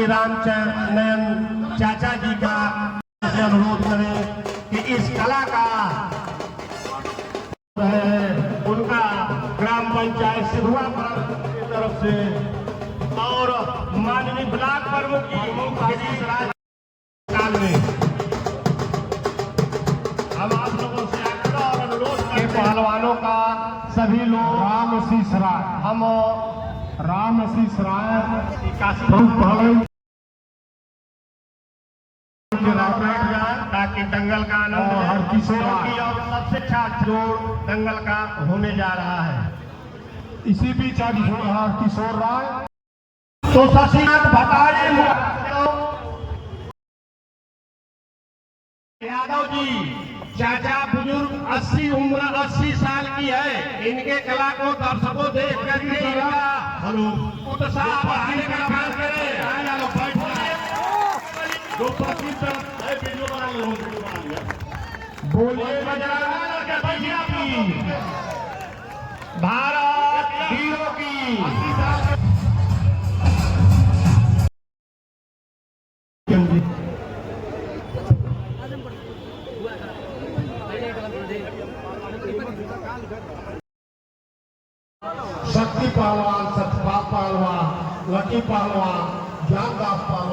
रामचंद्र चाचा जी का अनुरोध करें कि इस कला का उनका ग्राम पंचायत सिधुआ की तरफ से और माननीय ब्लॉक प्रमुख जी काल में हम आप लोगों से आग्रह और अनुरोध के पहलवानों का सभी लोग राम शीष राय, हम राम शीष राय ताकि दंगल का आनंद हर किशोर और सबसे अच्छा जोड़ दंगल का होने जा रहा है। इसी बीच आज हर किशोर राय तो शशिनाथ भटारे यादव जी चाचा बुजुर्ग 80 साल की है। इनके कला को दर्शकों देख करके हेलो उत्साह बढ़ाने का प्रयास करें। जो प्रसिद्ध है वीडियो बना लो, बोलिए भारत वीरों की शक्ति पहलवान, सतपाल पहलवान, लकी पहलवान, ज्ञानदास पहलवान।